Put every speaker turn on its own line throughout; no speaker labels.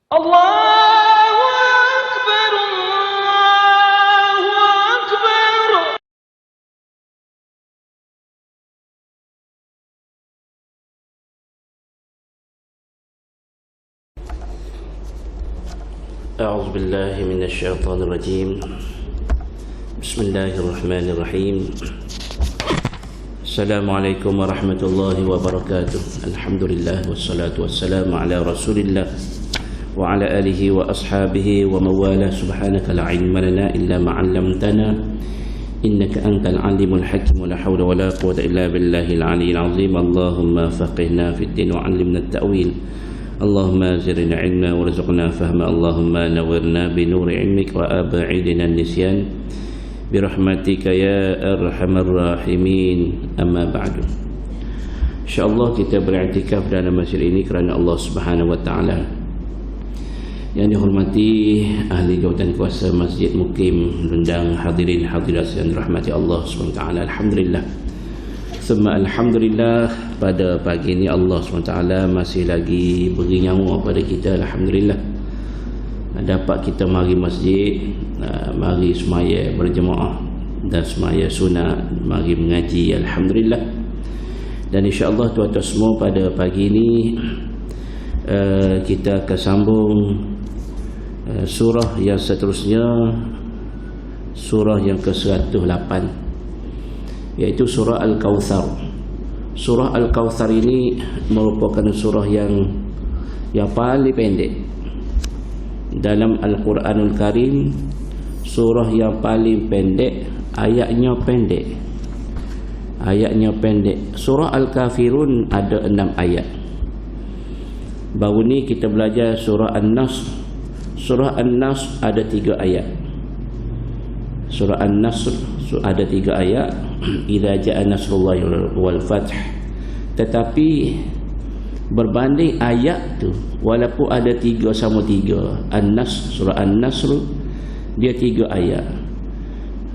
الله أكبر الله أكبر.
أعوذ بالله من الشيطان الرجيم. بسم الله الرحمن الرحيم. السلام عليكم ورحمة الله وبركاته. الحمد لله والصلاة والسلام على رسول الله وعلى آله وأصحابه ومن والاه. سبحانك لا علم لنا إلا ما علمتنا إنك أنت العليم الحكيم. ولا حول ولا قوة إلا بالله العلي العظيم. اللهم فقهنا في الدين وعلمنا التأويل. اللهم زرنا علما وارزقنا فهما. اللهم نورنا بنور علمك وأبعدنا النسيان برحمتك يا أرحم الراحمين. أما بعد. InsyaAllah kita beriktikaf dalam masjid ini kerana Allah Subhanahu Wa Taala. Yang dihormati ahli jawatan kuasa Masjid Mukim, undang hadirin hadirat yang dirahmati Allah Subhanahu Wa Taala. Alhamdulillah. Semua alhamdulillah, pada pagi ini Allah SWT masih lagi beri nyawa pada kita. Alhamdulillah, dapat kita mari masjid, mari semaya berjemaah dan semaya sunat, mari mengaji. Alhamdulillah. Dan insyaAllah tuan-tuan semua, pada pagi ini kita akan sambung surah yang seterusnya, surah yang ke-108, iaitu surah Al-Kawthar. Surah Al-Kawthar ini merupakan surah yang paling pendek dalam Al-Quranul Karim. Surah yang paling pendek, ayatnya pendek. Ayatnya pendek. Surah Al-Kafirun ada 6 ayat. Baru ni kita belajar surah An-Nas. Surah An-Nas ada 3 ayat. Surah An-Nasr ada 3 ayat. Idza jaa nasrullahi wal fath. Tetapi berbanding ayat tu, walaupun ada 3 sama 3, An-Nas, surah An-Nasr dia 3 ayat.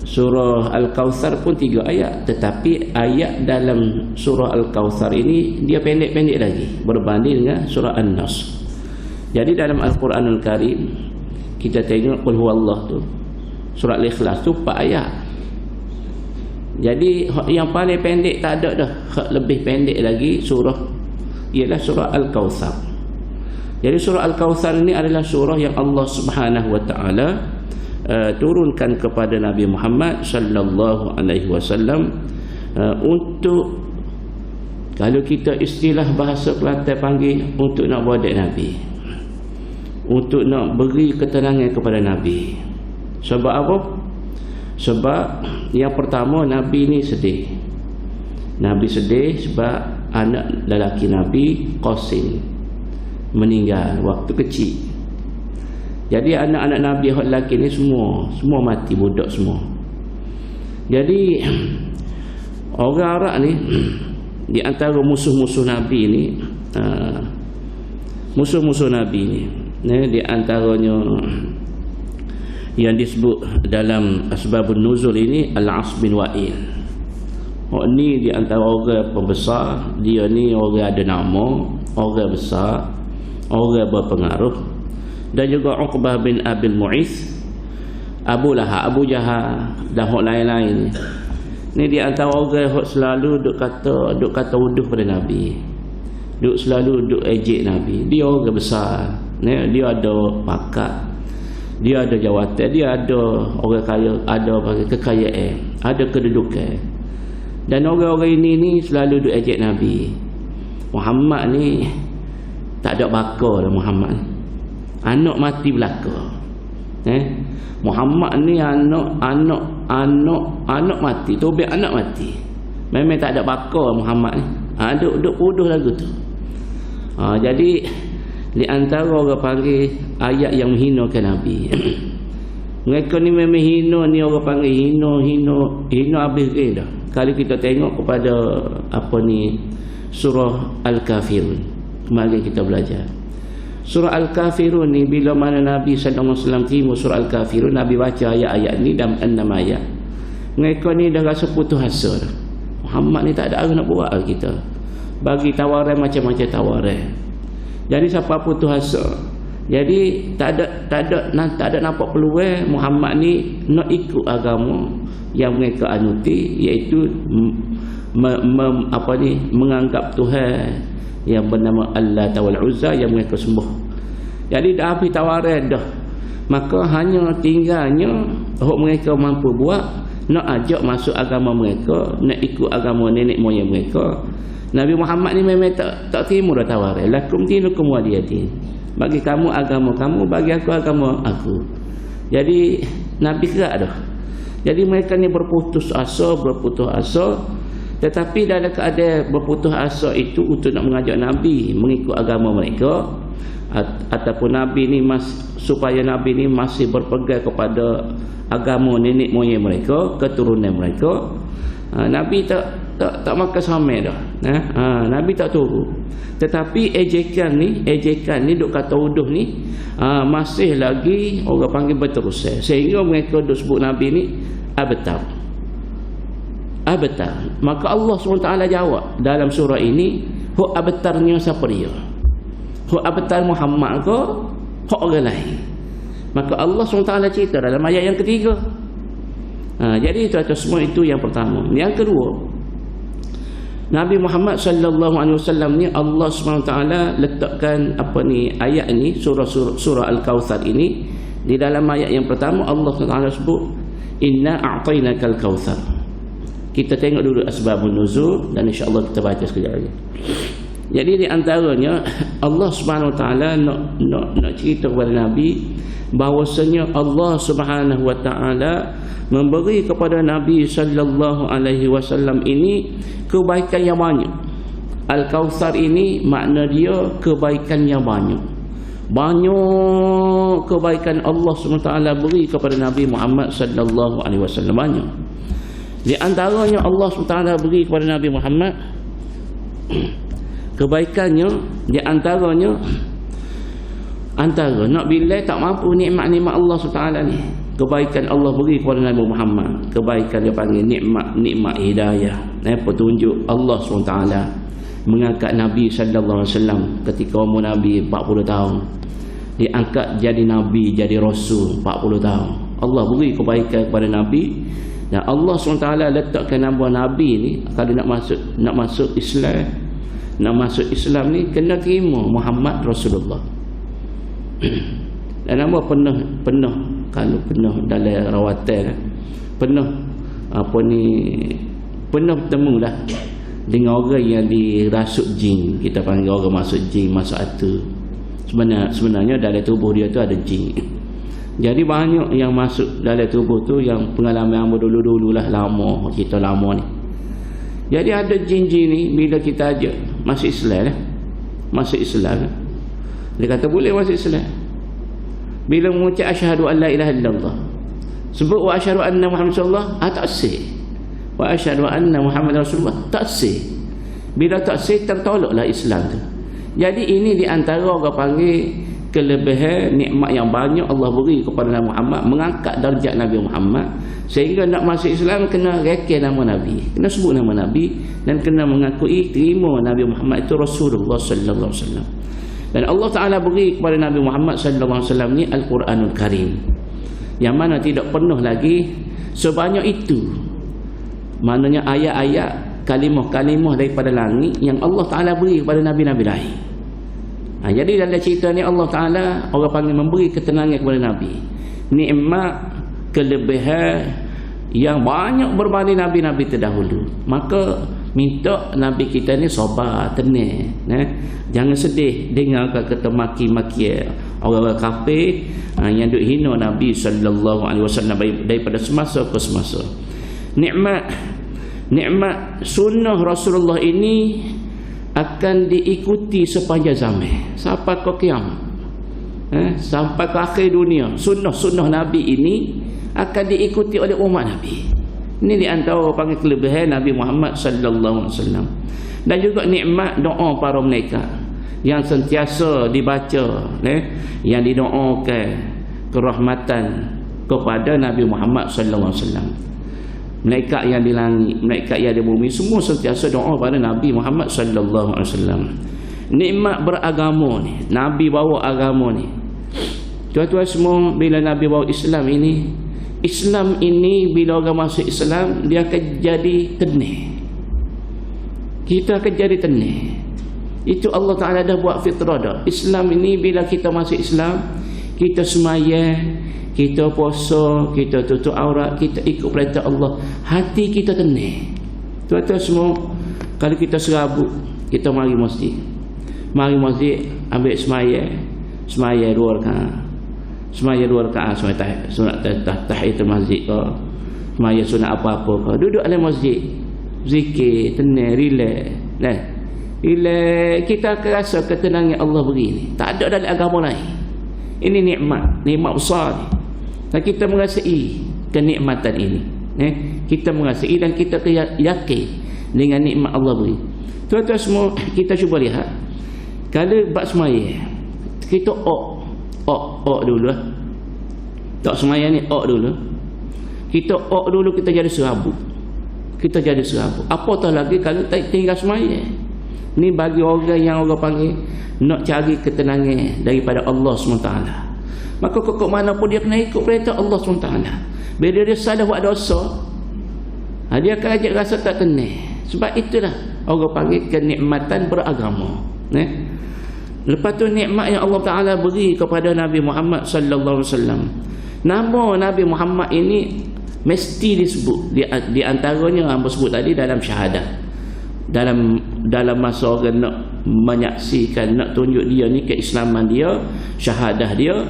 Surah Al-Kawthar pun 3 ayat, tetapi ayat dalam surah Al-Kawthar ini dia pendek-pendek lagi berbanding dengan surah An-Nas. Jadi dalam Al-Quranul Karim kita tengok qul huwallah tu, surah Al-Ikhlas tu 4 ayat. Jadi yang paling pendek tak ada dah. Lebih pendek lagi surah ialah surah Al-Kawthar. Jadi surah Al-Kawthar ini adalah surah yang Allah Subhanahu Wa Taala turunkan kepada Nabi Muhammad sallallahu alaihi wasallam untuk, kalau kita istilah bahasa Kelantan panggil, untuk nak bodak Nabi, untuk nak beri ketenangan kepada Nabi. Sebab apa? Sebab yang pertama, Nabi ni sedih. Nabi sedih sebab anak lelaki Nabi, Qasim, meninggal waktu kecil. Jadi anak-anak Nabi yang lelaki ni semua mati, budak semua. Jadi orang Arab ni, di antara musuh-musuh Nabi ni, musuh-musuh Nabi ni, di antaranya yang disebut dalam asbabun nuzul ini Al-As bin Wa'il. Ni di antara orang pembesar. Dia ni orang ada nama, orang besar, orang berpengaruh. Dan juga Uqbah bin Abil Mu'is, Abu Lahab, Abu Jahal dan hak lain-lain. Ni di antara orang yang selalu duk kata uduh pada Nabi, selalu duk ejek Nabi. Dia orang besar, dia ada pakat, dia ada jawatan, dia ada orang kaya, ada kekayaan, ada kedudukan. Dan orang-orang ini selalu duk ejek Nabi. Muhammad ni tak ada bakal dah. Muhammad ni anak mati belaka. Muhammad ni anak mati, tobek anak mati. Memang tak ada bakal Muhammad ni. Duk puduh lagu tu. Jadi di antara orang panggil ayat yang menghinakan Nabi. Mereka ni memang hina, ni orang panggil hina habis dah. Kalau kita tengok kepada surah Al-Kafirun, kemarin kita belajar surah Al-Kafirun ni, bila mana Nabi sallallahu alaihi wasallam terima surah Al-Kafirun, Nabi baca ayat-ayat ni dalam 6 ayat. Mereka ni dah rasa putus asa dah. Muhammad ni tak ada arah nak buat kita. Bagi tawaran macam-macam tawaran. Jadi siapa putus asa, Jadi tak ada nampak peluang Muhammad ni nak ikut agama yang mereka anuti, iaitu menganggap Tuhan yang bernama Allah Ta'ala Uzza yang mereka sembah. Jadi dah habis tawaran dah, maka hanya tinggalnya mereka mampu buat, nak ajak masuk agama mereka, nak ikut agama nenek moyang mereka. Nabi Muhammad ni memang tak terima dah tawaran. Lakum dinukum waliyadin. Bagi kamu agama kamu, bagi aku agama aku. Jadi Nabi kerak dah. Jadi mereka ni berputus asa. Tetapi dalam keadaan berputus asa itu untuk nak mengajak Nabi mengikut agama mereka, ataupun Nabi ni supaya Nabi ni masih berpegang kepada agama nenek moyang mereka, keturunan mereka, Nabi tak makan sama dah. Nabi tak turun. Tetapi ejekan ni duk kata uduh ni masih lagi orang panggil berterusan, sehingga mereka duk sebut Nabi ni abtar. Maka Allah SWT jawab dalam surah ini, huk abtarnya siapa dia? Huk abtar Muhammad ke huk orang lain? Maka Allah SWT cerita dalam ayat yang ketiga. Jadi itu semua itu yang pertama. Yang kedua, Nabi Muhammad sallallahu alaihi wasallam ni Allah SWT letakkan ayat ni, surah Al-Kautsar ini. Di dalam ayat yang pertama Allah SWT sebut inna a'tainakal kautsar. Kita tengok dulu asbabun nuzul dan insya-Allah kita baca sekejap lagi. Jadi di antaranya Allah Subhanahu Wa Taala nak cerita kepada Nabi bahawasanya Allah Subhanahu Wa Taala memberi kepada Nabi sallallahu alaihi wasallam ini kebaikan yang banyak. Al-Kautsar ini makna dia kebaikan yang banyak. Banyak kebaikan Allah SWT beri kepada Nabi Muhammad sallallahu alaihi wasallam, banyak. Di antaranya Allah SWT beri kepada Nabi Muhammad kebaikannya, di antaranya nak bila tak mampu nikmat-nikmat Allah SWT ni, kebaikan Allah beri kepada Nabi Muhammad, kebaikan dia panggil nikmat hidayah, petunjuk. Allah SWT mengangkat Nabi sallallahu alaihi wasallam ketika umur Nabi 40 tahun, diangkat jadi Nabi, jadi Rasul 40 tahun. Allah beri kebaikan kepada Nabi, dan Allah SWT letakkan nama Nabi ni, kalau nak masuk Islam ni kena terima Muhammad Rasulullah. Dan nama penuh kalau penuh dalam rawatan, penuh temu dah dengan orang yang dirasuk jin. Kita panggil orang masuk jin, masuk atu. Sebenarnya dalam tubuh dia tu ada jin. Jadi banyak yang masuk dalam tubuh tu yang pengalaman yang dulu-dulu lah, lama, cerita lama ni. Jadi ada jin-jin ni bila kita ajak masuk Islam dia kata boleh masuk Islam. Bila mengucap asyhadu an la ilaha illallah, sebut wa asyhadu anna Muhammad Rasulullah, tak sah. Wa asyhadu anna Muhammad Rasulullah, tak sah. Bila tak sah, tertolaklah Islam tu. Jadi ini di antara orang panggil kelebihan nikmat yang banyak Allah beri kepada Nabi Muhammad, mengangkat darjat Nabi Muhammad, sehingga nak masuk Islam kena reken nama Nabi, kena sebut nama Nabi, dan kena mengakui terima Nabi Muhammad itu Rasulullah sallallahu alaihi wasallam. Dan Allah Ta'ala beri kepada Nabi Muhammad sallallahu alaihi wasallam ni Al-Quranul Karim, yang mana tidak penuh lagi sebanyak itu. Maknanya ayat-ayat, kalimah-kalimah daripada langit yang Allah Ta'ala beri kepada Nabi-Nabi lain. Jadi dalam cerita ni Allah Ta'ala orang panggil memberi ketenangan kepada Nabi, nikmat, kelebihan yang banyak berbanding Nabi-Nabi terdahulu. Maka minta Nabi kita ni sabar, tenang, jangan sedih dengar kata maki-maki orang-orang kafir yang duk hina Nabi sallallahu alaihi wasallam daripada semasa ke semasa. Nikmat sunnah Rasulullah ini akan diikuti sepanjang zaman sampai ke kiamat, sampai ke akhir dunia. Sunnah Nabi ini akan diikuti oleh umat Nabi. Ini di antara panggil kelebihan Nabi Muhammad sallallahu alaihi wasallam. Dan juga nikmat doa para malaikat yang sentiasa dibaca, yang didoakan kerahmatan kepada Nabi Muhammad sallallahu alaihi wasallam. Malaikat yang di langit, malaikat yang di bumi, semua sentiasa doa pada Nabi Muhammad sallallahu alaihi wasallam. Nikmat beragama ni, Nabi bawa agama ni, Tuan-tuan semua, bila Nabi bawa Islam ini bila orang masuk Islam, dia akan jadi tenang. Kita akan jadi tenang. Itu Allah Ta'ala dah buat fitrah dah. Islam ini bila kita masuk Islam, kita sembahyang, kita puasa, kita tutup aurat, kita ikut perintah Allah, hati kita tenang. Tuan-tuan semua, kalau kita serabut, kita mari masjid. Mari masjid, ambil sembahyang 2 rakaat. Sembahyang 2 rakaat, sunat tahiyatul masjid ke, sembahyang sunat apa-apa ke, duduk dalam masjid, zikir, tenang, relax. Nah, relax, kita akan rasa ketenangan Allah beri ni. Tak ada dalam agama lain. Ini nikmat besar ni. Dan kita merasai kenikmatan ini. Kita merasai dan kita yakin dengan nikmat Allah beri. Tuan-tuan semua, kita cuba lihat. Kalau bab sembahyang, kita dulu. Tak sembahyang ni dulu. Kita dulu, kita jadi serabut. Apatah lagi kalau tinggal sembahyang. Ni bagi orang yang orang panggil nak cari ketenangan daripada Allah SWT. Maka kok mana pun dia kena ikut perintah Allah SWT. Bila dia salah buat dosa, dia akan ajak rasa tak tenang. Sebab itulah orang panggil kenikmatan beragama. Lepas tu nikmat yang Allah Ta'ala beri kepada Nabi Muhammad sallallahu alaihi wasallam. Nama Nabi Muhammad ini mesti disebut di antaranya hamba sebut tadi dalam syahadah. Dalam masa orang nak menyaksikan, nak tunjuk dia ni keislaman dia, syahadah dia,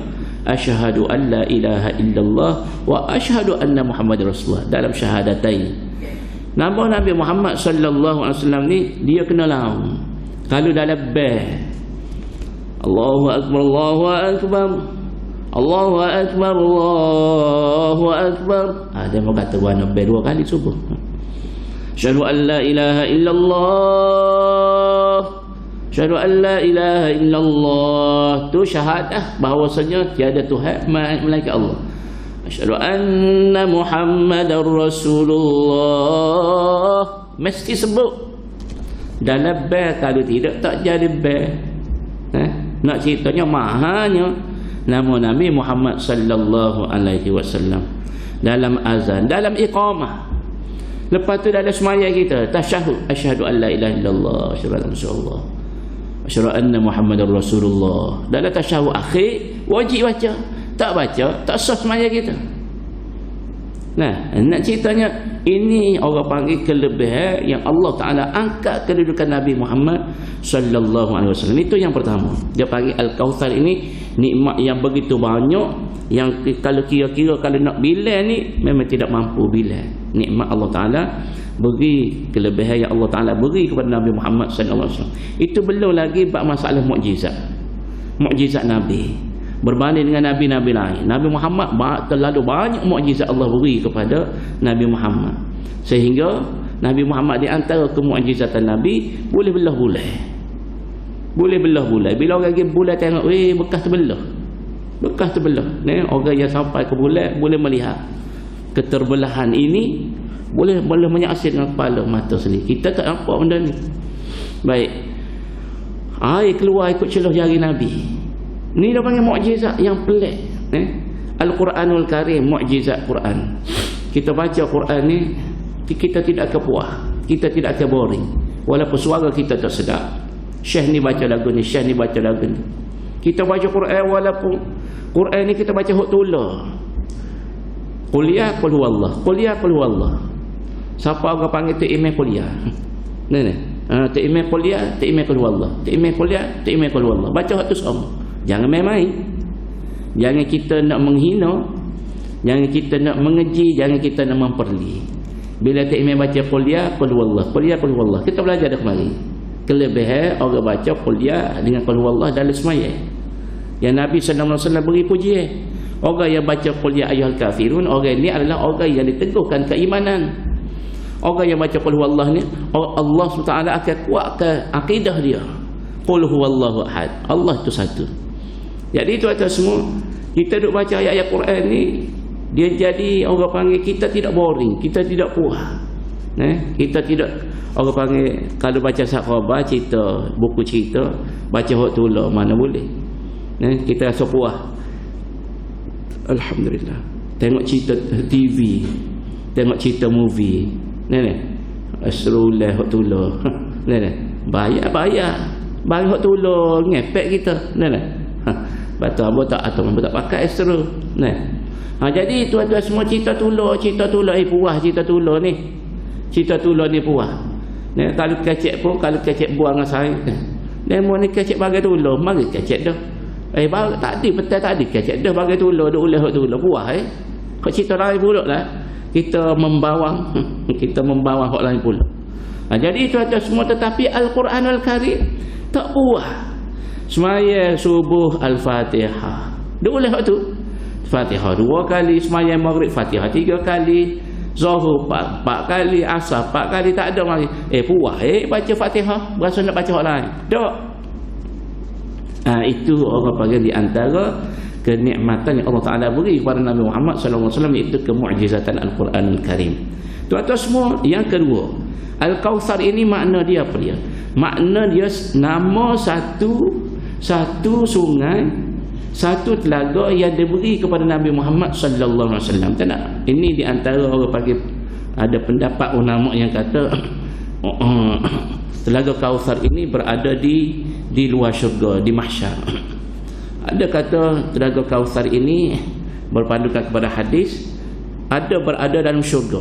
asyhadu an la ilaha illallah wa asyhadu anna Muhammadar Rasulullah. Dalam syahadatain, nama Nabi Muhammad sallallahu alaihi wasallam ni dia kena laung. Kalau dalam bel, Allahu akbar, Allahu akbar, Allahu akbar, Allahu akbar. Dia mau kata wana bel 2 kali subuh. Asyhadu an la ilaha illallah, asyhadu an la ilaha illallah. Tu syahadah bahawasanya tiada Tuhan melainkan Allah. Asyhadu anna Muhammadar Rasulullah. Mesti sebut dalam bel, kalau tidak tak jadi bel. Nak ceritanya mahanya nama Nabi Muhammad sallallahu alaihi wasallam dalam azan, dalam iqamah. Lepas tu dalam sembahyang kita tasyahud, asyhadu an la ilaha illallah, asyhadu anna Rasulullah, asyhadu anna Muhammadar Rasulullah. Dalam tasyahud akhir wajib baca. Tak baca tak sah sembahyang kita. Nak ceritanya ini orang panggil kelebihan yang Allah Ta'ala angkat kedudukan Nabi Muhammad sallallahu alaihi wasallam. Itu yang pertama. Dia panggil Al-Kautsar ini nikmat yang begitu banyak yang kalau kira-kira kalau nak bilang ni memang tidak mampu bilang. Nikmat Allah Ta'ala beri, kelebihan yang Allah Ta'ala beri kepada Nabi Muhammad sallallahu alaihi wasallam. Itu belum lagi bab masalah mukjizat. Mukjizat Nabi berbanding dengan Nabi-Nabi lain. Nabi Muhammad terlalu banyak mukjizat Allah beri kepada Nabi Muhammad, sehingga Nabi Muhammad di antara kemukjizatan Nabi boleh belah bulan. Boleh belah bulan. Bila orang pergi bulan tengok, bekas terbelah. Orang yang sampai ke bulan boleh melihat keterbelahan ini, boleh menyaksikan dengan kepala mata sendiri. Kita tak nampak benda ni. Baik, air keluar ikut celah jari Nabi. Ni dia panggil mukjizat yang pelik. Al-Quranul Karim, mukjizat Quran. Kita baca Quran ni, kita tidak akan puas, kita tidak akan boring, walaupun suara kita tak sedap. Syekh ni baca lagu ni, Syekh ni baca lagu ni. Kita baca Quran, walaupun Quran ni kita baca huk tula. Kuliah qul huwallah, kuliah qul huwallah. Siapa orang panggil tu imam kuliah. Tu imam kuliah, tu imam qul huwallah. Tu imam kuliah, tu imam qul huwallah. Baca hak tu sama. Jangan main-main. Jangan kita nak menghina, jangan kita nak mengeji, jangan kita nak memperli. Bila tak imam baca kuliah qul huwallah, kuliah qul huwallah, kita belajar dah kemari. Kelebihan orang baca kuliah dengan qul huwallah dalam sembahyang. Yang Nabi sallallahu alaihi wasallam beri pujian. Orang yang baca kuliah ayyuhal kafirun, orang ni adalah orang yang diteguhkan keimanan. Orang yang baca qul huwallah ni, Allah SWT akan kuatkan akidah dia. Qul huwallahu ahad, Allah itu satu. Jadi tuan-tuan semua, kita duk baca ayat-ayat Quran ni, dia jadi orang panggil kita tidak boring, kita tidak puas. Kita tidak, orang panggil kalau baca sahabat, cerita, buku cerita, baca hak tula mana boleh. Kita rasa puas. Alhamdulillah. Tengok cerita TV, tengok cerita movie. Ni Asrullah hok tula. Ni bayar hok tula ngepek kita. Ni batu apa tak atau apa tak pakai Asrul. Ni. Jadi tuan-tuan semua cerita tula puas cerita tula ni. Cerita tula ni puas. Ni kalau kecek pun kalau kecek buang dengan saya. Demo ni kecek bagai tula, mari kecek dah. Baru tadi petang tadi kecek dah bagai tula, dak uleh hok tula puas Kau cerita lain pula lah. Kita membawang hok lain pula. Jadi tuan-tuan semua tetapi Al-Quranul Karim tak puas. Semaya subuh Al-Fatihah. Dak uleh hok tu. Fatihah 2 kali, sembahyang maghrib Fatihah 3 kali, Zuhur 4 kali, Asar 4 kali, tak ada mari. Puas baca Fatihah, berasa nak baca hak lain. Tak. Itu orang panggil di antara kenikmatan yang Allah Taala beri kepada Nabi Muhammad sallallahu alaihi wasallam, iaitu kemu'jizatan Al-Quranul Karim. Tuan-tuan semua, yang kedua, Al-Kautsar ini makna dia apa dia? Makna dia nama satu sungai, satu telaga yang diberi kepada Nabi Muhammad sallallahu alaihi wasallam. Tak nak? Ini di antara orang panggil, ada pendapat ulama yang kata telaga Kautsar ini berada di luar syurga, di mahsyar. Ada kata telaga Kautsar ini berpandukan kepada hadis, ada berada dalam syurga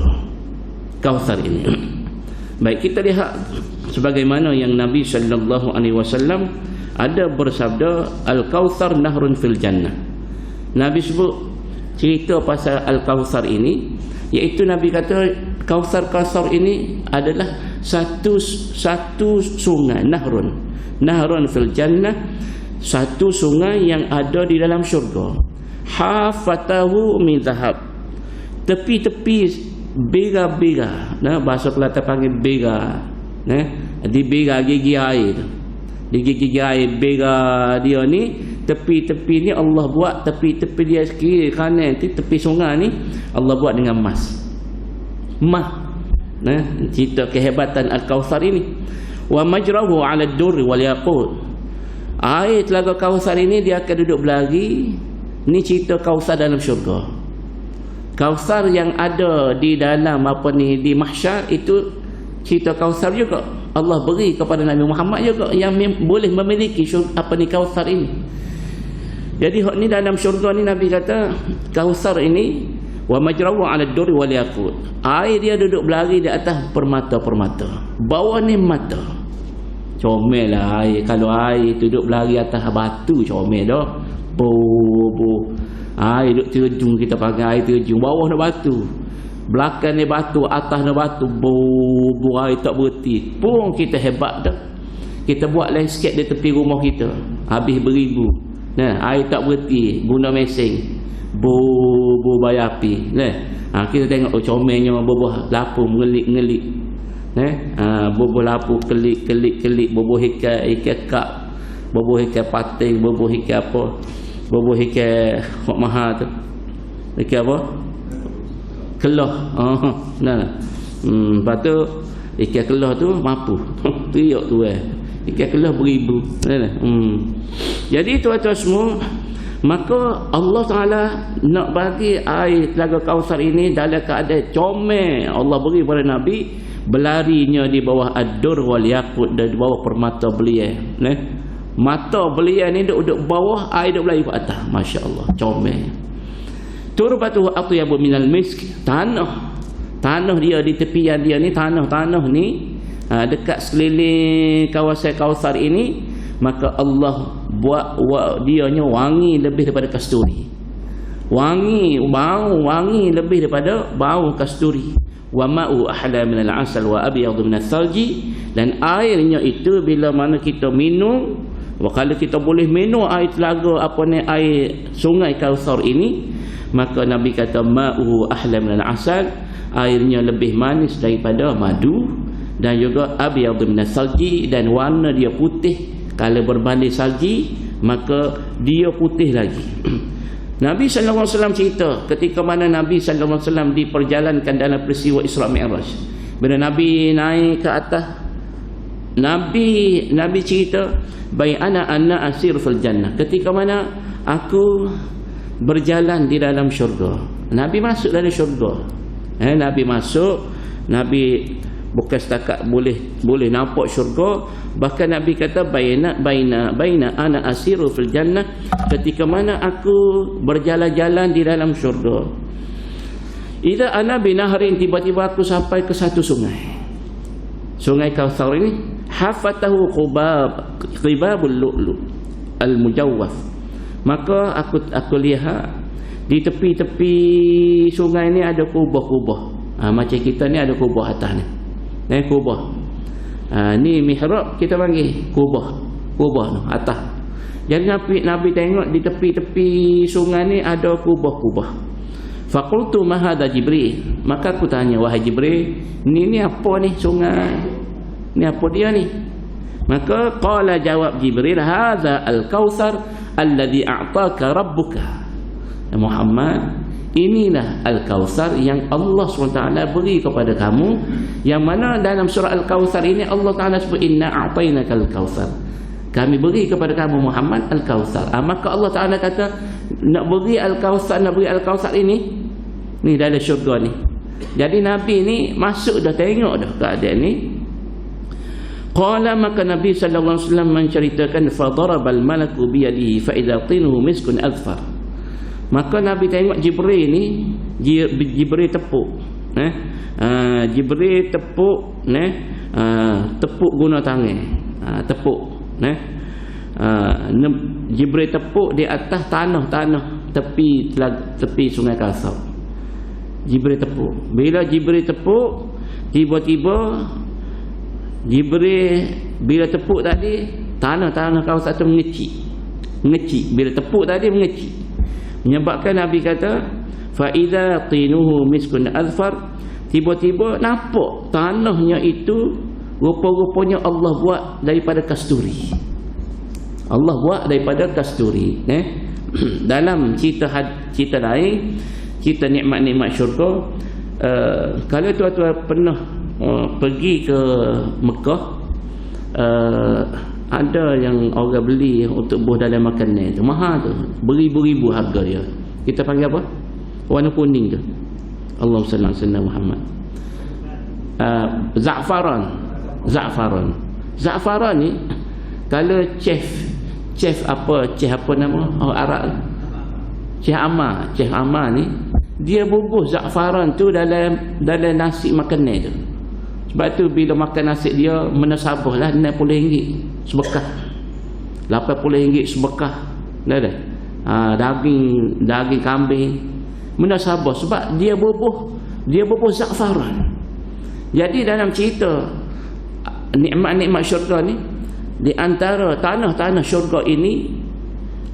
Kautsar ini. Baik, kita lihat sebagaimana yang Nabi sallallahu alaihi wasallam ada bersabda, Al-Kautsar nahrun fil jannah. Nabi sebut cerita pasal Al-Kautsar ini, iaitu Nabi kata Kautsar ini adalah satu sungai, nahrun fil jannah, satu sungai yang ada di dalam syurga. Hafatahu min zahab, tepi-tepi bega-bega. Bahasa Kelantan panggil bega. Di bega gigi air tu. Di gigi air bega dia ni, tepi-tepi ni Allah buat, tepi-tepi dia kiri kanan tu, tepi sungai ni Allah buat dengan emas. Cerita kehebatan Al-Kautsar ini. Wa majrahu 'ala ad-durri wal yaqut. Air telaga Kautsar ini dia akan duduk berlari. Ni cerita Kautsar dalam syurga. Kautsar yang ada di dalam di mahsyar itu cerita Kautsar juga. Allah beri kepada Nabi Muhammad juga yang boleh memiliki Kautsar ini. Jadi hak ni dalam syurga ni Nabi kata Kautsar ini wa majrahu 'ala ad-durri wal yaqut. Air dia duduk berlari di atas permata-permata. Bawah ni mata. Comel lah air. Kalau air duduk berlari atas batu, comel dah. Air duduk terjun, kita panggil air terjun. Bawah ni batu, belakang ni batu, atas ni batu, air tak berhenti. Pun kita hebat dah. Kita buat landscape di tepi rumah kita, habis beribu. Air tak berhenti, guna mesin. Bayar api. Kita tengok comelnya bubuh lapu ngelik-ngelik. Bubuh lapu kelik-kelik, bubuh ikan kak, bubuh ikan pating, bubuh ikan apa, bubuh ikan hok mahal tu. Ikan apa? Kelah. Lepas tu ikan kelah tu mampu. Teriak tu ikan kelah beribu. Jadi tuan-tuan semua, maka Allah Ta'ala nak bagi air telaga Kautsar ini dalam keadaan comel. Allah beri kepada Nabi, berlarinya di bawah ad-dur wal yaqut, dan di bawah permata beliau. Mata beliau ni duduk bawah, air duduk berlari ke atas. Masya Allah, comel. Turbatuhu atyabu minal misk. Tanah dia di tepian dia ni, tanah ni dekat sekeliling kawasan Kautsar ini, maka Allah buat dianya wangi lebih daripada kasturi. Bau wangi lebih daripada bau kasturi. Wa ma'u ahla min al-'asal wa abyadu min al-thalji. Dan airnya itu bila mana kita minum, kalau kita boleh minum air telaga air sungai Kautsar ini, maka Nabi kata ma'u ahla min al-'asal, airnya lebih manis daripada madu, dan juga abyadu min al-thalji, dan warna dia putih. Kalau berbanding salji, maka dia putih lagi. Nabi sallallahu alaihi wasallam cerita ketika mana Nabi sallallahu alaihi wasallam diperjalankan dalam peristiwa Isra Mi'raj. Bila Nabi naik ke atas, Nabi cerita, "Bai'ana anna asir fil jannah." Ketika mana aku berjalan di dalam syurga. Nabi masuk dalam syurga. Nabi masuk, Nabi bukan setakat boleh nampak syurga, bahkan Nabi kata baina ana asiru fil jannah, ketika mana aku berjalan-jalan di dalam syurga. Idza ana binahrin, tiba-tiba aku sampai ke satu sungai. Sungai Kautsar ini hafatahu qibabul lu'lu al-mujawwaf. Maka aku lihat di tepi-tepi sungai ni ada kubah-kubah. Macam kita ni ada kubah atas ni. Kubah. Ni mihrab kita panggil kubah. Kubah tu atas. Jadi Nabi tengok di tepi-tepi sungai ni ada kubah-kubah. Faqultu ma hadha Jibril. Maka aku tanya, wahai Jibril, ni apa ni sungai? Ni apa dia ni? Maka qala, jawab Jibril, hadha al-Kautsar alladhi a'taka rabbuka. Muhammad, inilah Al-Kautsar yang Allah SWT beri kepada kamu, yang mana dalam surah Al-Kautsar ini Allah Ta'ala sebut inna a'tainaka al-Kautsar, kami beri kepada kamu Muhammad Al-Kautsar. Maka Allah Ta'ala kata nak beri Al-Kautsar ini ni dalam syurga ni. Jadi Nabi ni masuk dah, tengok dah keadaan ni. Qala, maka Nabi sallallahu alaihi wasallam menceritakan, fa darabal malaku bi yadihi fa idza tinuhu miskun azfar. Maka Nabi tengok Jibril ni, Jibril tepuk. Jibril tepuk, tepuk guna tangan. Tepuk, Jibril tepuk di atas tanah tepi sungai Kautsar. Jibril tepuk. Bila Jibril tepuk, tiba-tiba Jibril bila tepuk tadi, tanah Kautsar tu mengecik. Bila tepuk tadi mengecik. Menyebabkan Nabi kata fa idza tinuhu miskun azfar, tiba-tiba nampak tanahnya itu rupa-rupanya Allah buat daripada kasturi. Allah buat daripada kasturi. Dalam cerita lain, cerita nikmat-nikmat syurga, kalau tuan-tuan pernah pergi ke Mekah, ada yang orang beli untuk buah dalam makanan tu, mahal tu, beribu-ribu harga dia. Kita panggil apa? Warna kuning tu. Allahumma salli ala sayyidina Muhammad. Za'faran ni kalau chef apa nama orang Arab, Chef Amar ni, dia bubuh za'faran tu dalam nasi makanan tu. Sebab tu bila makan nasi dia menasabahlah RM60 sebekah, RM80 sebekah. Daging kambing menasabah sebab dia bubuh za'faran. Jadi dalam cerita nikmat-nikmat syurga ni, di antara tanah-tanah syurga ini,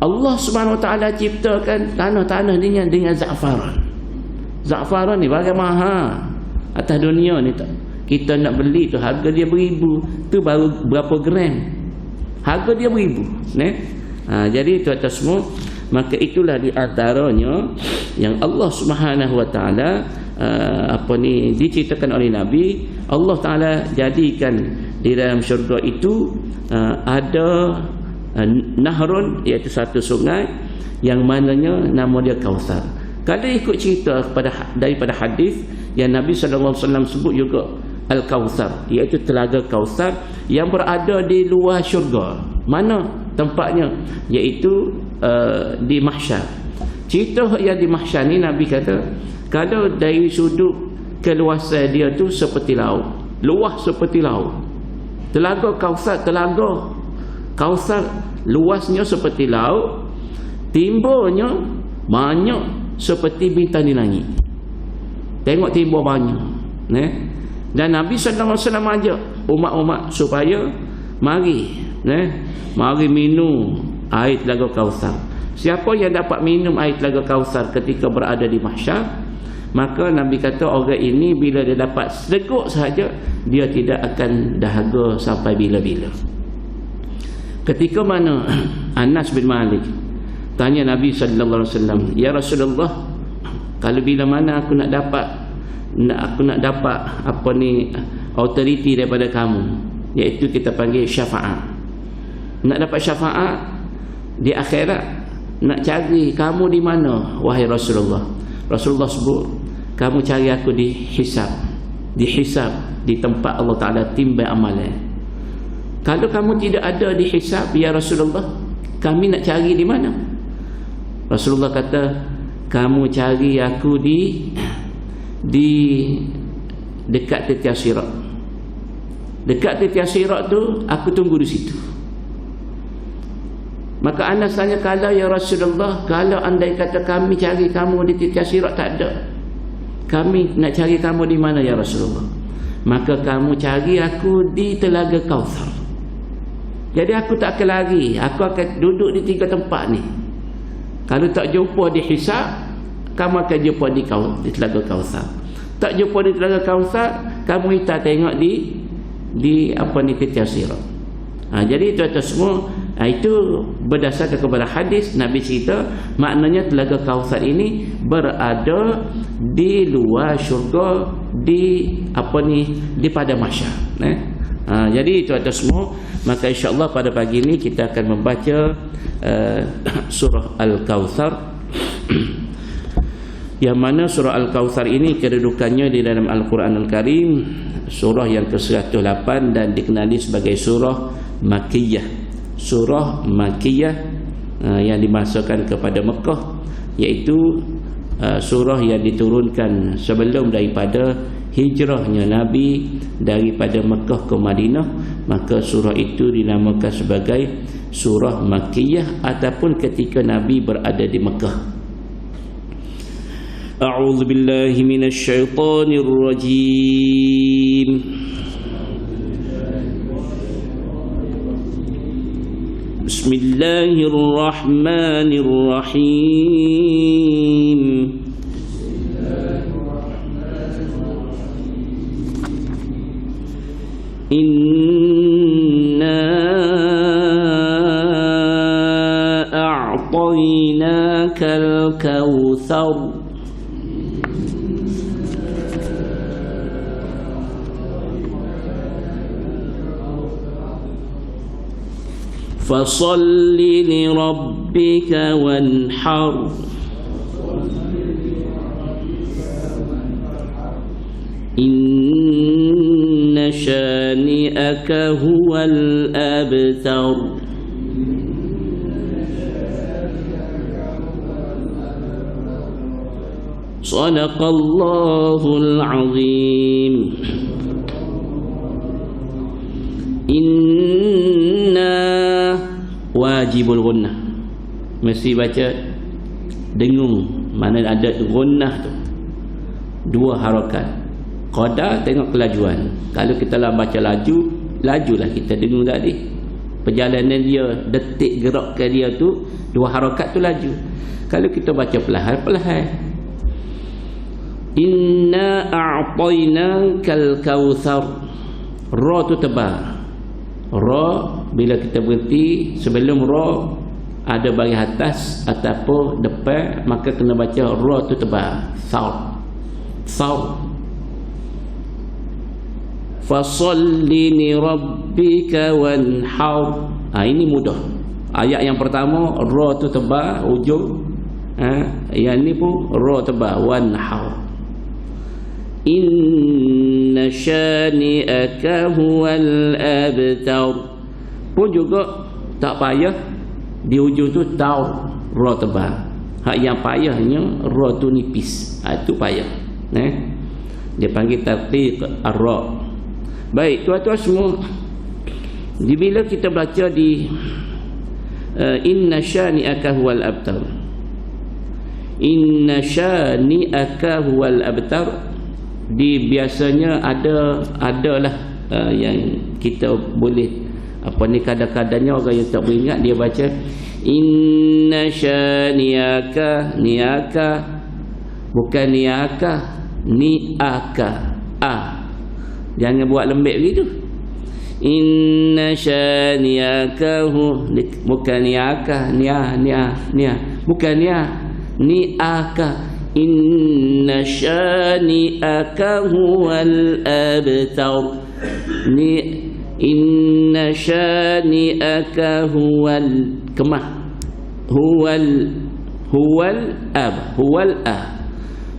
Allah Subhanahu Wa Taala ciptakan tanah-tanah ni dengan za'faran. Za'faran ni barang mahal atas dunia ni tak. Kita nak beli tu harga dia beribu, tu baru berapa gram, harga dia beribu. Jadi tuan-tuan semua, maka itulah di antaranya yang Allah Subhanahu Wa Taala diceritakan oleh Nabi. Allah Taala jadikan di dalam syurga itu ada nahrun, iaitu satu sungai yang mananya nama dia Kautsar. Kalau ikut cerita daripada hadis yang Nabi sallallahu alaihi wasallam sebut juga Al-Kautsar, iaitu telaga Kautsar yang berada di luar syurga. Mana tempatnya? Iaitu di mahsyar. Cerita yang di mahsyar ni, Nabi kata kalau dari sudut keluasan dia tu seperti laut, luas seperti laut. Telaga Kautsar luasnya seperti laut, timbulnya banyak seperti bintang di langit. Tengok timbul banyak. Dan Nabi sallallahu alaihi wasallam ajak umat-umat supaya mari minum air telaga Kautsar. Siapa yang dapat minum air telaga Kautsar ketika berada di mahsyar, maka Nabi kata orang ini bila dia dapat seguk sahaja, dia tidak akan dahaga sampai bila-bila. Ketika mana Anas bin Malik tanya Nabi sallallahu alaihi wasallam, ya Rasulullah, kalau bila mana aku nak dapat autoriti daripada kamu, iaitu kita panggil syafaat. Nak dapat syafaat di akhirat, nak cari kamu di mana wahai Rasulullah. Rasulullah sebut, kamu cari aku di hisab, di tempat Allah Ta'ala timbang amalan. Kalau kamu tidak ada di hisab ya Rasulullah, kami nak cari di mana? Rasulullah kata, kamu cari aku di dekat titian sirat. Dekat titian sirat tu aku tunggu di situ. Maka Anas tanya, kalau ya Rasulullah, kalau andai kata kami cari kamu di titian sirat tak ada, kami nak cari kamu di mana ya Rasulullah? Maka kamu cari aku di Telaga Kautsar. Jadi aku tak akan lari, aku akan duduk di 3 tempat ni. Kalau tak jumpa di hisab, kamu akan jumpa di Telaga Kautsar. Tak jumpa di Telaga Kautsar, kamu kita tengok di apa ni titian sirat. Jadi tuan-tuan semua, itu berdasarkan kepada hadis Nabi cerita, maknanya Telaga Kautsar ini berada di luar syurga, di padang mahsyar. Jadi tuan-tuan semua, maka insya-Allah pada pagi ini kita akan membaca surah Al-Kautsar. Yang mana surah Al-Kautsar ini kedudukannya di dalam Al-Quran Al-Karim, surah yang ke-108 dan dikenali sebagai surah Makkiyah. Surah Makkiyah yang dimasukkan kepada Mekah, iaitu surah yang diturunkan sebelum daripada hijrahnya Nabi daripada Mekah ke Madinah. Maka surah itu dinamakan sebagai surah Makkiyah ataupun ketika Nabi berada di Mekah. A'udzu billahi minasy syaithanir rajim. Bismillahirrahmanirrahim. Inna a'tainakal kautsar. فصل لربك وانحر إن شانئك هو الأبتر. صدق الله العظيم. Wajibul gunnah, mesti baca dengung, mana ada gunnah tu 2 harakat. Qadar tengok kelajuan. Kalau kita lah baca lajulah kita dengung tadi. Perjalanan dia, detik gerakkan dia tu 2 harakat tu laju. Kalau kita baca perlahan-perlahan, inna a'tainakal kautsar. Ra tu tebal. Ra bila kita berhenti sebelum ra ada bahagian atas ataupun depan, maka kena baca ra tu tebal. Saur. Fasalli li rabbika wanhar. Ini mudah. Ayat yang pertama ra tu tebal ujung. Yang ni pun ra tebal wanhar. Inna syani'aka huwal abtar. Pun juga tak payah di ujung tu tau ra tebal. Hak yang payahnya ra tu nipis. Itu payah. Dia panggil tarqiq ar-ra. Baik tuan-tuan semua, bila kita baca di inna syani'aka huwal abtar, inna syani'aka huwal abtar, di biasanya adalah yang kita boleh kadang-kadangnya orang yang tak beringat dia baca inna syani'aka, ni'aka bukan ni'aka, ni'aka. Jangan buat lembek begitu. Inna syani'aka bukan ni'aka, ni'a bukan ni'aka. Inna syani'aka huwal abtar. Inna syani'aka huwal kemah. huwal a,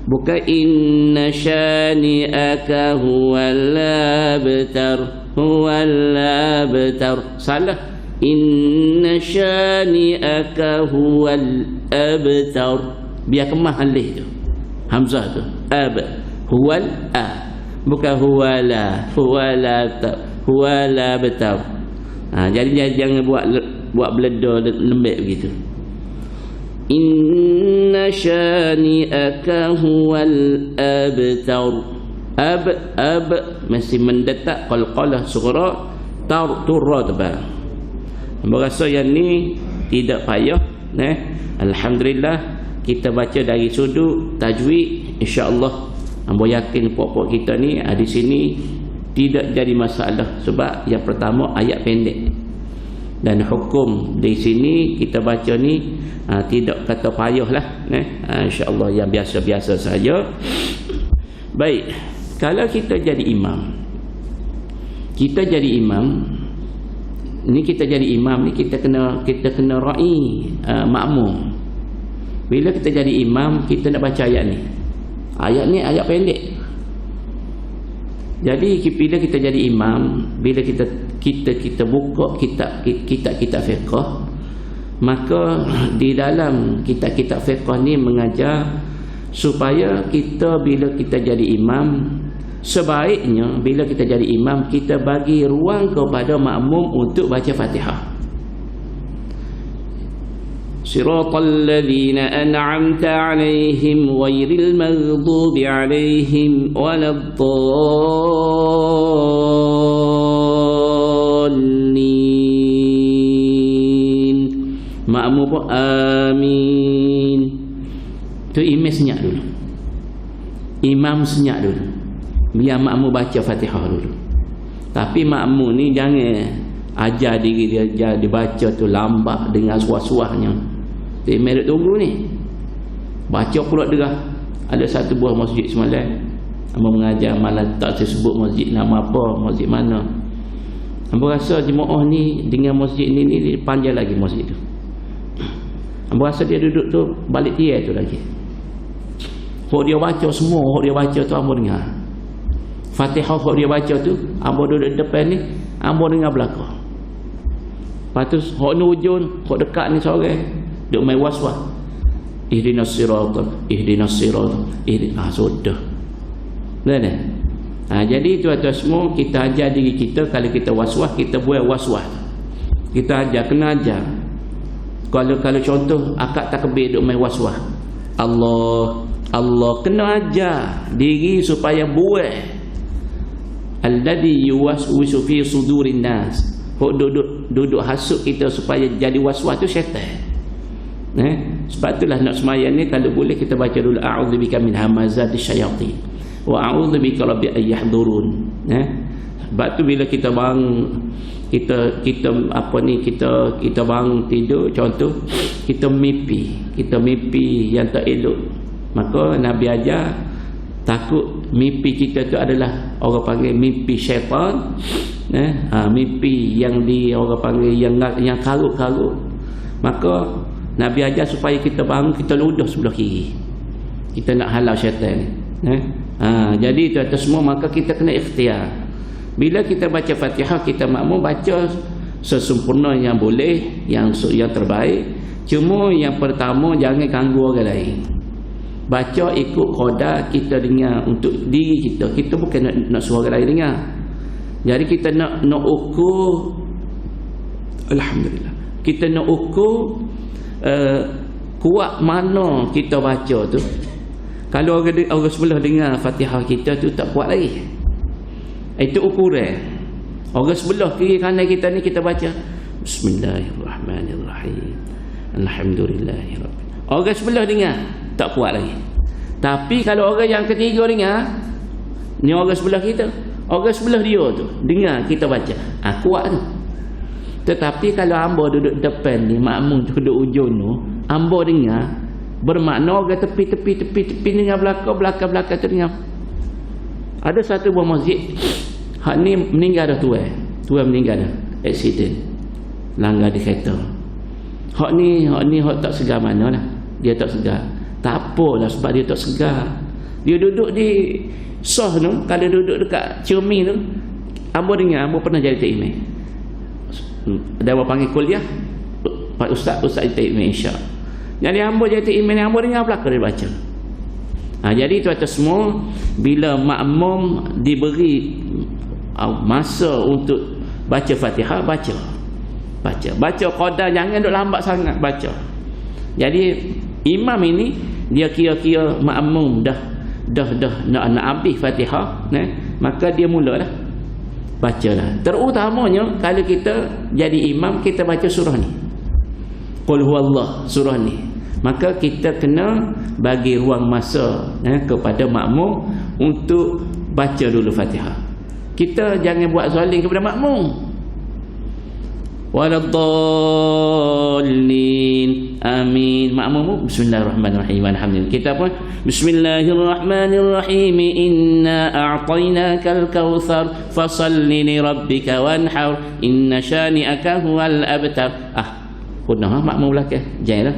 bukan inna syani'aka huwal abtar, salah. Inna syani'aka huwal abtar, biar kemah alih tu, hamzah tu, huwal a, bukan huwala abtar. Jadi jangan buat beleda lembek begitu. Inna syani'aka huwal abtar. Ab masih mendetak, qalqalah sughra, turra tebal. Berasa yang ni tidak payah, alhamdulillah kita baca dari sudut tajwid, insya-Allah hamba yakin pokok kita ni di sini tidak jadi masalah, sebab yang pertama ayat pendek dan hukum di sini kita baca ni tidak kata payahlah, insya-Allah yang biasa-biasa saja. Baik, kalau kita jadi imam, kita jadi imam ni kita kena ra'i makmum. Bila kita jadi imam, kita nak baca ayat ni ayat pendek. Jadi bila kita jadi imam, bila kita buka kitab fiqh, maka di dalam kitab fiqh ni mengajar supaya kita bila kita jadi imam, sebaiknya bila kita jadi imam, kita bagi ruang kepada makmum untuk baca Fatihah. Siratal ladzina an'amta 'alaihim ghairil maghdubi 'alaihim waladdallin. Makmum pun amin. Tu imam senyap dulu, imam senyap dulu, biar makmum baca Fatihah dulu. Tapi makmum ni jangan ajar diri dia dibaca tu lambat dengan suah-suahnya. Dia merit tunggu ni, baca pula derah. Ada satu buah masjid semalam, hamba mengajar, malah tak saya sebut masjid nama apa, masjid mana. Hamba rasa jemaah ni dengan masjid ni panjang lagi masjid tu. Hamba rasa dia duduk tu balik tiar tu lagi. Hok dia baca semua, hok dia baca tu hamba dengar. Fatihah hok dia baca tu, hamba duduk depan ni, hamba dengar belakang. Lepas tu hok ni ujung, hok dekat ni seorang duk main waswas. Ihdinas siratal, sudah. Jadi tuan-tuan semua, kita ajar diri kita, kalau kita waswas, kita buat waswas. Kita ajar, kena ajar. Kalau contoh akad takbir duk main waswas, Allah kena ajar diri supaya buat alladhi yuwaswisu fi sudurin nas. Duduk hasut kita supaya jadi waswas tu syaitan. Sebab itulah nak semayang ni kalau boleh kita baca dulu a'udzubika min hamazatis syayatin wa a'udzubika rabbi an yahdurun. Sebab tu bila kita kita bang tidur, contoh kita mimpi yang tak elok, maka Nabi ajar takut mimpi kita tu adalah orang panggil mimpi syaitan, mimpi yang orang panggil yang karut-karut. Maka Nabi ajar supaya kita bangun, kita ludah sebelah kiri, kita nak halau syaitan. Jadi tuan-tuan semua, maka kita kena ikhtiar. Bila kita baca Fatihah, kita makmum baca sesempurna yang boleh, yang terbaik. Cuma yang pertama, jangan ganggu orang lain. Baca ikut qadar kita dengar untuk diri kita. Kita bukan nak suruh orang lain dengar. Jadi kita nak ukur, alhamdulillah, kita nak ukur kuat mana kita baca tu. Kalau orang sebelah dengar Fatihah kita tu tak kuat lagi, itu ukuran. Orang sebelah kiri kanan kita ni kita baca Bismillahirrahmanirrahim, Alhamdulillahirabbil. Orang sebelah dengar tak kuat lagi. Tapi kalau orang yang ketiga dengar, ni orang sebelah kita, orang sebelah dia tu dengar kita baca, kuat tu. Tetapi kalau hamba duduk depan ni, makmum duduk ujung tu, hamba dengar, bermakna orang tepi dengar, belakang tu dengar. Ada satu buah masjid, hak ni meninggal dah tuan meninggal dah, accident, langgar di kereta. Hak ni hak tak segar manalah. Dia tak segar. Tak apalah sebab dia tak segar. Dia duduk di soh tu, kalau duduk dekat cermin tu, ambo dengar, ambo pernah jadi takmir. Dia panggil kuliah, Pak Ustaz takmir Isyak. Jadi ambo jadi takmir, ambo dengar belaka dia baca. Jadi tuan-tuan semua, bila makmum diberi masa untuk baca Fatihah, baca qadar, jangan duk lambat sangat baca. Jadi imam ini dia kira-kira makmum dah nak habis Fatihah, maka dia mulalah bacalah. Terutamanya kalau kita jadi imam, kita baca surah ni, Qul huwallah, surah ni, maka kita kena bagi ruang masa kepada makmum untuk baca dulu Fatihah. Kita jangan buat zalim kepada makmum. Waladdallin, amin. Makmum bismillahirrahmanirrahim, alhamdulillah. Kita pun bismillahirrahmanirrahim, inna a'tainakal kautsar fasalli li rabbika wanhar inna syani'aka huwal abtar. Punah makmum belakang janganlah.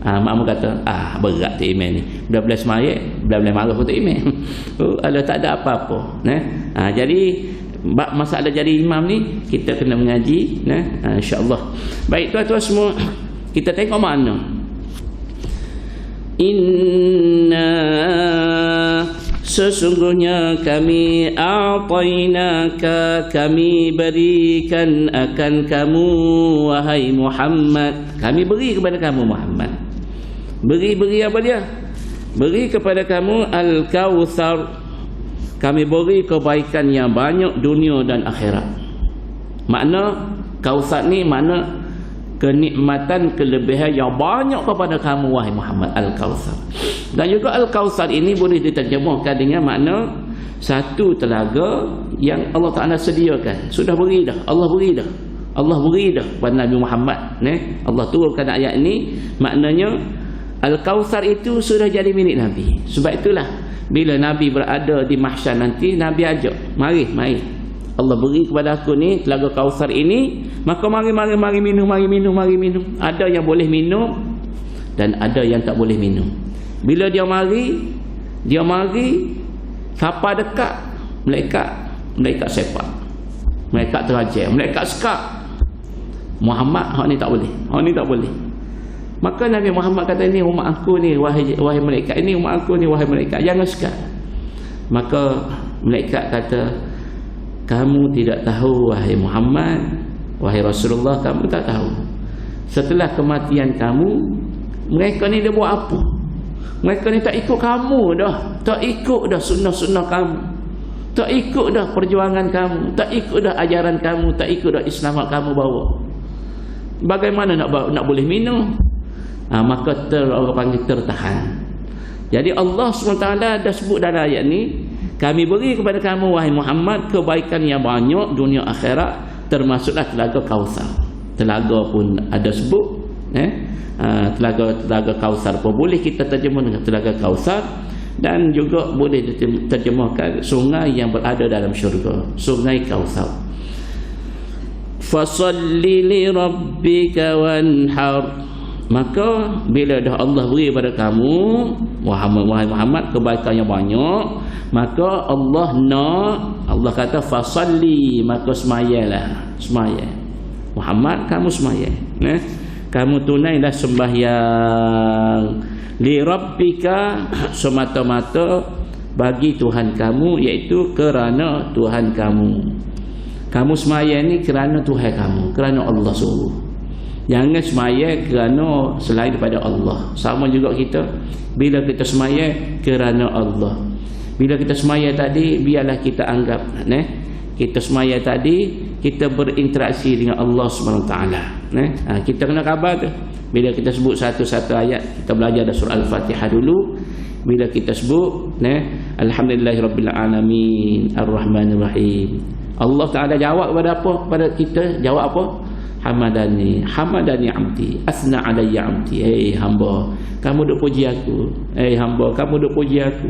Makmum kata berat tu imam ni, belah-belah semayat, belah-belah marah pun tu imam. Tak ada apa-apa. Jadi masalah jadi imam ni kita kena mengaji, insya-Allah. Baik tuan-tuan semua, kita tengok makna. Inna, sesungguhnya kami, a'tainaka, kami berikan akan kamu wahai Muhammad. Kami beri kepada kamu Muhammad. Beri apa dia? Beri kepada kamu al-kautsar. Kami beri kebaikan yang banyak dunia dan akhirat. Makna kautsar ni makna kenikmatan, kelebihan yang banyak kepada kamu wahai Muhammad, al-kautsar. Dan juga al-kautsar ini boleh diterjemahkan dengan makna satu telaga yang Allah Ta'ala sediakan. Sudah beri dah, Allah beri dah kepada Nabi Muhammad. Allah turunkan ayat ini, maknanya al-kautsar itu sudah jadi milik Nabi. Sebab itulah bila Nabi berada di mahsyar nanti, Nabi ajak, mari Allah beri kepada aku ni telaga Kautsar ini, maka mari minum. Ada yang boleh minum dan ada yang tak boleh minum. Bila dia mari siapa dekat, malaikat sepak, malaikat terajam, malaikat sekak. Muhammad hak ni tak boleh. Maka Nabi Muhammad kata, ini umat aku ni wahai malaikat, ini umat aku ni wahai malaikat, jangan sekat. Maka malaikat kata, kamu tidak tahu wahai Muhammad, wahai Rasulullah, kamu tak tahu setelah kematian kamu mereka ni dia buat apa. Mereka ni tak ikut kamu dah, tak ikut dah sunnah-sunnah kamu, tak ikut dah perjuangan kamu, tak ikut dah ajaran kamu, tak ikut dah Islam yang kamu bawa. Bagaimana nak boleh minum? Maka orang panggil tertahan. Jadi Allah SWT dah sebut dalam ayat ni, kami beri kepada kamu wahai Muhammad kebaikan yang banyak dunia akhirat, termasuklah telaga Kautsar. Telaga pun ada sebut, telaga Kautsar pun boleh kita terjemah dengan telaga Kautsar, dan juga boleh terjemahkan sungai yang berada dalam syurga, sungai Kautsar. Fasalli li rabbika wanhar. Maka bila dah Allah beri pada kamu wahai Muhammad kebaikan yang banyak, maka Allah kata fasalli, maka semayalah. Muhammad, kamu semaya, kamu tunailah sembahyang li rabbika, semata-mata bagi Tuhan kamu, iaitu kerana Tuhan kamu. Kamu semaya ni kerana Tuhan kamu, kerana Allah suruh. Jangan semaya kerana selain daripada Allah. Sama juga kita, bila kita semaya kerana Allah. Bila kita semaya tadi, biarlah kita anggap kita semaya tadi kita berinteraksi dengan Allah SWT. Kita kena khabar tu. Bila kita sebut satu-satu ayat, kita belajar dah surah Al-Fatihah dulu. Bila kita sebut Alhamdulillahirabbil alamin Ar-Rahmanir-Rahim, Allah Ta'ala jawab kepada apa? Kepada kita jawab apa? Hamadani abdi, asna alayya abdi. Hamba, kamu duk puji aku. Hamba, kamu duk puji aku.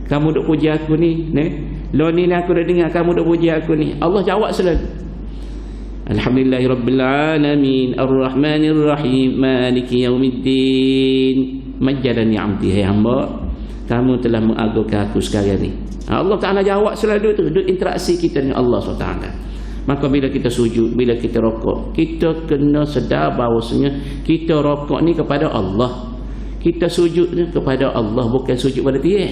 Kamu duk puji aku ni. Lo ni aku dah dengar kamu duk puji aku ni. Allah jawab selalu. Alhamdulillahirabbil alamin arrahmanir rahim maliki yaumiddin majjadan ni'amti. Hai hamba, kamu telah mengagungkan aku sekarang ni. Allah Ta'ala jawab selalu tu, duduk interaksi kita dengan Allah SWT. Maka bila kita sujud, bila kita rokok, kita kena sedar bahawasanya kita rokok ni kepada Allah, kita sujud ni kepada Allah, bukan sujud pada tiang.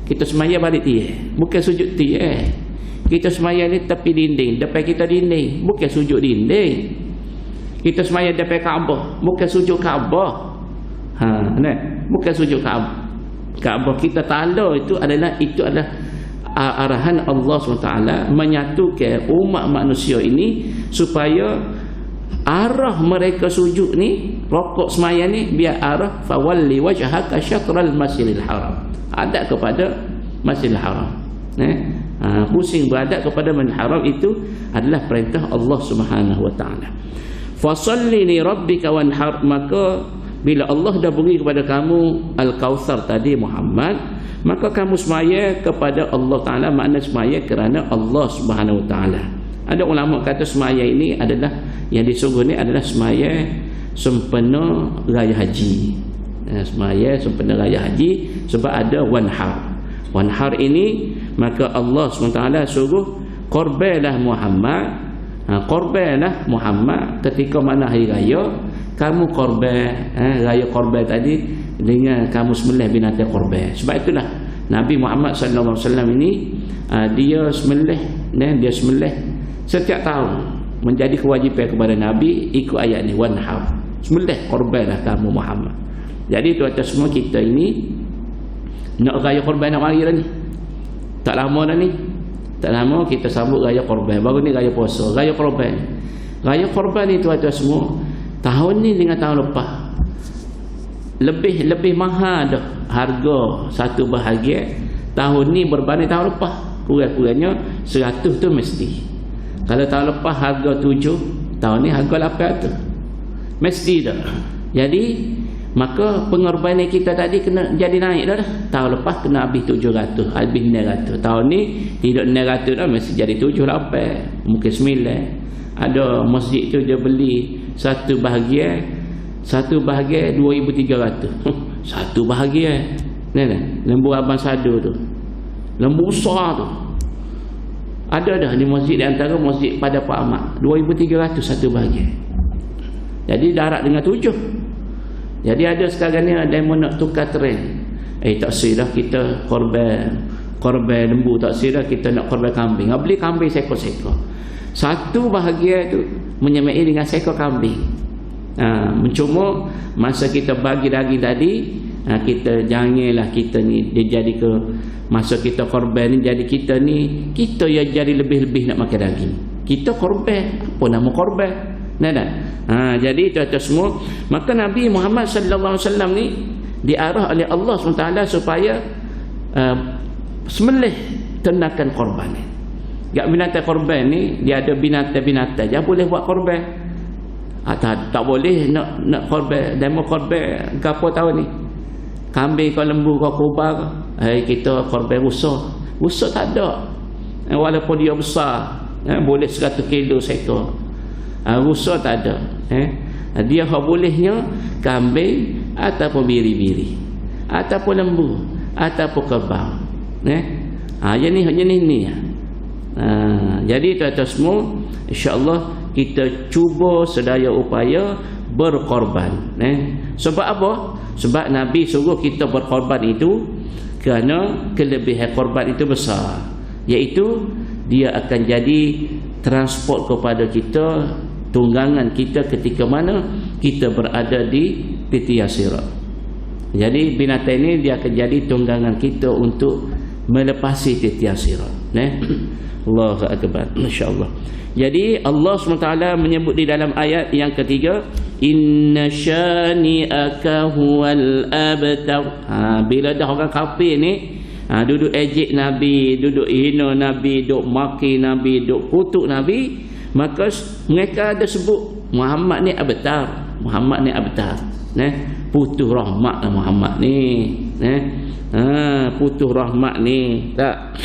Kita semaya balik tiang, bukan sujud tiang. Kita semaya ni tepi dinding, depan kita dinding, bukan sujud dinding. Kita semaya depan Kaabah, bukan sujud Kaabah. Bukan sujud Kaabah. Kaabah kita tanda itu adalah arahan Allah SWT menyatukan umat manusia ini supaya arah mereka sujud ni, rokok semaya ni, biar arah fawalli wajhaka syatral masjidil haram, adab kepada Masjidil Haram. Pusing beradab kepada Masjidil Haram itu adalah perintah Allah Subhanahu wa taala. Fasalli li rabbika wanhar, maka bila Allah dah beri kepada kamu Al-Kautsar tadi Muhammad, maka kamu semaya kepada Allah Ta'ala. Makna semaya kerana Allah Subhanahu Wa Ta'ala. Ada ulama kata semaya ini adalah, yang disuruh ni adalah semaya sempena raya haji. Semaya sempena raya haji, sebab ada wanhar. Wanhar ini maka Allah SWT suruh korbanlah Muhammad. Korbanlah Muhammad ketika mana hari raya, kamu korban raya korban tadi dengan kamu sembelih binatang korban. Sebab itulah Nabi Muhammad sallallahu alaihi wasallam ini dia sembelih setiap tahun, menjadi kewajipan kepada Nabi ikut ayat ni, wanhar, sembelih korbanlah kamu Muhammad. Jadi tuan-tuan semua, kita ini nak raya korban nak mari dah ni. Tak lama dah ni. Tak lama kita sambut raya korban. Baru ni raya puasa, raya korban. Raya korban ni tuan-tuan semua, tahun ni dengan tahun lepas lebih mahal dah harga satu bahagian. Tahun ni berbanding tahun lepas, kurang-kurangnya 100 tu mesti. Kalau tahun lepas harga 7, tahun ni harga 800 mesti dah. Jadi maka pengorbanan kita tadi kena jadi naik dah. Tahun lepas kena habis 700, habis 900. Tahun ni tidak 900 dah, mesti jadi 7, 8, mungkin 9. Ada masjid tu dia beli satu bahagian 2,300. Satu bahagian. Lembu Abang Sado tu, lembu besar tu, ada dah di masjid, di antara masjid pada Pak Ahmad, 2,300 satu bahagian. Jadi darat dengan 7. Jadi ada sekarang ni ada yang nak tukar trend. Tak sih dah kita korban lembu, tak sih dah kita nak korban kambing. Beli kambing seekor-seekor. Satu bahagian tu menyamai dengan seekor kambing. Mencuma masa kita bagi daging tadi, kita janganlah kita ni dia jadi ke masa kita korban ni, jadi kita ni kita yang jadi lebih-lebih nak makan daging. Kita korban, apa nama korban? Jadi tuan-tuan semua, maka Nabi Muhammad sallallahu alaihi wasallam ni diarah oleh Allah SWT supaya sembelih tindakan korban ni. Gak binatang korban ni dia ada binatang-binatang jangan boleh buat korban. Tak boleh nak korban, demo korban gapo tahun ni. Kambing ke lembu ke kurban, kita korban rusa tak ada. Walaupun dia besar, boleh 100 kilo seekor. Rusa tak ada. Dia bolehnya kambing ataupun biri-biri, ataupun lembu, ataupun kerbau. Jenis ni. Jadi tuan-tuan semua, insya-Allah kita cuba sedaya upaya berkorban. Sebab apa? Sebab Nabi suruh kita berkorban itu kerana kelebihan korban itu besar, iaitu dia akan jadi transport kepada kita, tunggangan kita ketika mana kita berada di titian sirat. Jadi binatang ini dia akan jadi tunggangan kita untuk melepasi titian sirat. Allahu akbar, masya-Allah. Jadi Allah SWT menyebut di dalam ayat yang ketiga, inna syani'aka huwal abtar. Bila dah orang kafir ni duduk ejek Nabi, duduk hina Nabi, duduk maki Nabi, duduk kutuk Nabi, maka mereka ada sebut Muhammad ni abtar, Muhammad ni abtar. Putus rahmat lah Muhammad ni. Putus rahmat ni. Tak.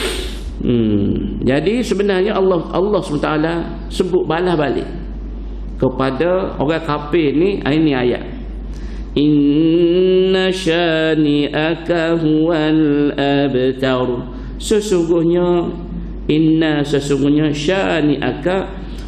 Jadi sebenarnya Allah SWT sebut balas balik kepada orang kafir ni. Ini ayat, inna syani'aka huwal abtar. Sesungguhnya syani'aka,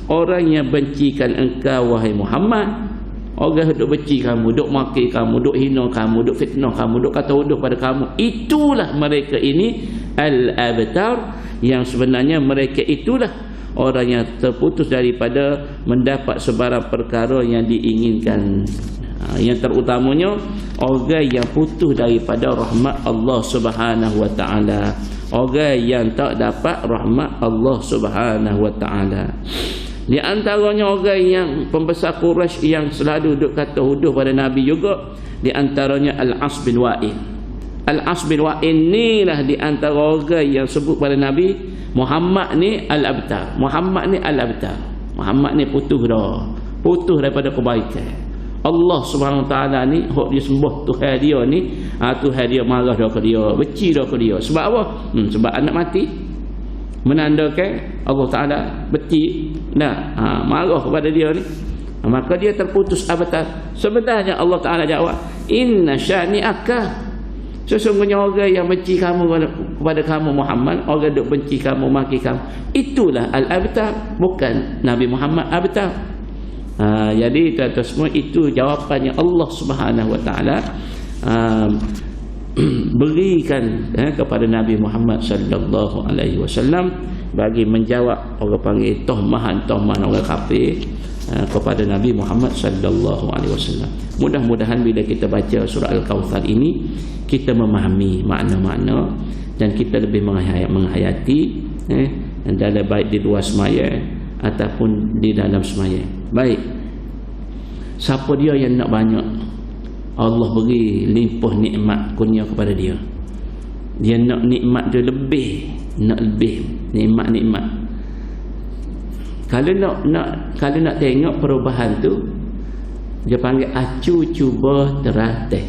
orang yang bencikan engkau wahai Muhammad, orang duk benci kamu, duk maki kamu, duk hina kamu, duk fitnah kamu, duk kata uduh pada kamu, itulah mereka ini al-abtar, yang sebenarnya mereka itulah orang yang terputus daripada mendapat sebarang perkara yang diinginkan. Yang terutamanya orang yang putus daripada rahmat Allah Subhanahu wa taala, orang yang tak dapat rahmat Allah Subhanahu wa taala. Di antaranya orang yang pembesar Quraisy yang selalu duk kata huduh pada Nabi juga, di antaranya Al-As bin Wa'il. Al-As bin Wa'il ni lah di antara orang yang sebut pada Nabi, Muhammad ni Al-Abtar, Muhammad ni Al-Abtar, Muhammad ni putus daripada kebaikan. Allah Subhanahu Wa Taala ni hok dia sembah Tuhan dia ni, Tuhan dia marah dah ke dia, benci dah ke dia. Sebab apa? Sebab anak mati, menandakan Allah Taala benci, marah kepada dia ni. Maka dia terputus abtar. Sebenarnya Allah Taala jawab, inna syani'aka, sesungguhnya orang yang benci kamu kepada kamu Muhammad, orang duk benci kamu, maki kamu, itulah al-abtar, bukan Nabi Muhammad abtar. Jadi tuan-tuan semua, itu jawapannya Allah Subhanahu Wa Taala berikan kepada Nabi Muhammad sallallahu alaihi wasallam bagi menjawab orang panggil tohmahan orang kafir kepada Nabi Muhammad sallallahu alaihi wasallam. Mudah-mudahan bila kita baca surah Al-Kautsar ini, kita memahami makna-makna dan kita lebih menghayati dalam baik di luar semaya ataupun di dalam semaya. Baik, siapa dia yang nak banyak Allah beri limpah nikmat kurnia kepada dia, dia nak nikmat dia lebih, nak lebih nikmat. Kalau nak tengok perubahan tu, dia panggil acu cuba teratih.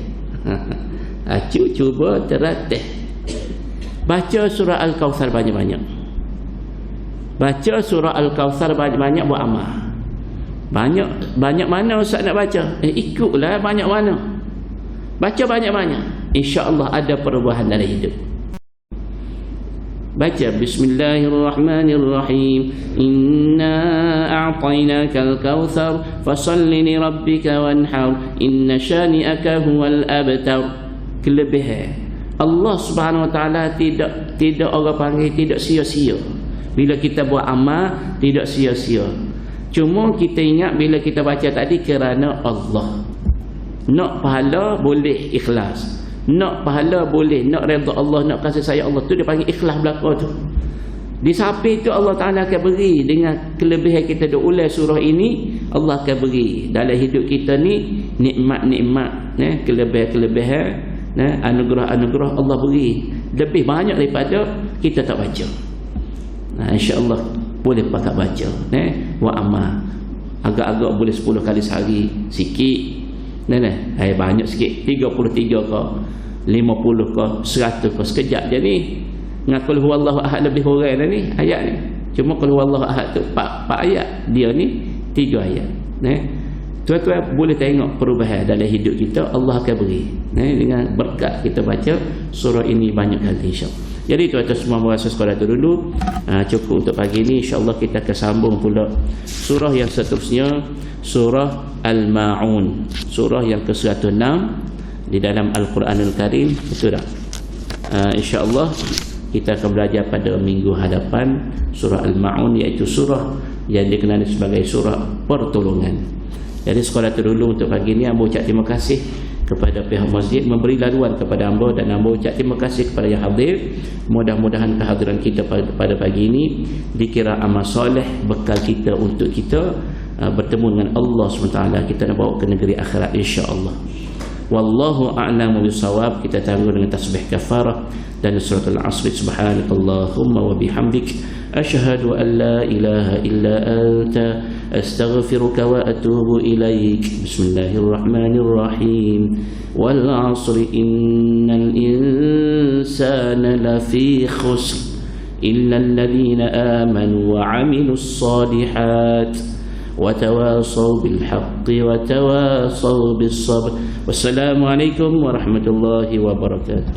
Acu cuba teratih. Baca surah Al-Kautsar banyak-banyak. Baca surah Al-Kautsar banyak-banyak, buat amal. Banyak mana Ustaz nak baca? Ikutlah banyak mana. Baca banyak-banyak, insya-Allah ada perubahan dalam hidup. Baca bismillahirrahmanirrahim, inna a'tainakal kautsar fasalli li rabbika wanhar inna syani'aka huwal abtar. Kelebihan Allah Subhanahu Wa Taala tidak orang panggil tidak sia-sia. Bila kita buat amal tidak sia-sia. Cuma kita ingat bila kita baca tadi kerana Allah. Nak pahala boleh ikhlas. Nak pahala boleh, nak redha Allah, nak kasih sayang Allah, tu dia panggil ikhlas belaka tu. Di samping tu Allah Taala akan beri dengan kelebihan kita duk ulang surah ini, Allah akan beri dalam hidup kita ni nikmat-nikmat, kelebihan-kelebihan, anugerah-anugerah Allah beri lebih banyak daripada kita tak baca. Insya-Allah boleh pakat baca, buat amal. Agak-agak boleh 10 kali sehari, sikit. Banyak sikit, 33 ke, 50 ke, 100 ke, sekejap je ni. Dengan qul huwallahu ahad lebih orang dah ni ayat ni. Cuma qul huwallahu ahad tu 4 ayat, dia ni 3 ayat. Tuan-tuan boleh tengok perubahan dalam hidup kita, Allah akan beri dengan berkat kita baca surah ini banyak kali, insya-Allah. Jadi tuan-tuan semua merasa sekolah tu dulu, cukup untuk pagi ni. InsyaAllah kita akan sambung pula surah yang seterusnya, surah Al-Ma'un, surah yang ke-106 di dalam Al-Quranul Karim. Betul tak? InsyaAllah kita akan belajar pada minggu hadapan surah Al-Ma'un, iaitu surah yang dikenali sebagai surah pertolongan. Jadi sekolah tu dulu untuk pagi ni. Hamba ucap terima kasih kepada pihak masjid memberi laluan kepada hamba, dan hamba ucap terima kasih kepada yang hadir. Mudah-mudahan kehadiran kita pada pagi ini dikira amal soleh, bekal kita untuk kita bertemu dengan Allah SWT. Kita nak bawa ke negeri akhirat, insya-Allah. Wallahu a'lamu bissawab. Kita tangguh dengan tasbih kafarah dan suratul asr. Subhanakallahumma wa bihamdik, asyhadu an la ilaha illa anta, astaghfiruka wa atubu ilaik. Bismillahirrahmanirrahim. Wal 'asri innal insana lafi khusr إلا الذين آمنوا وعملوا الصالحات وتواصوا بالحق وتواصوا بالصبر. والسلام عليكم ورحمة الله وبركاته.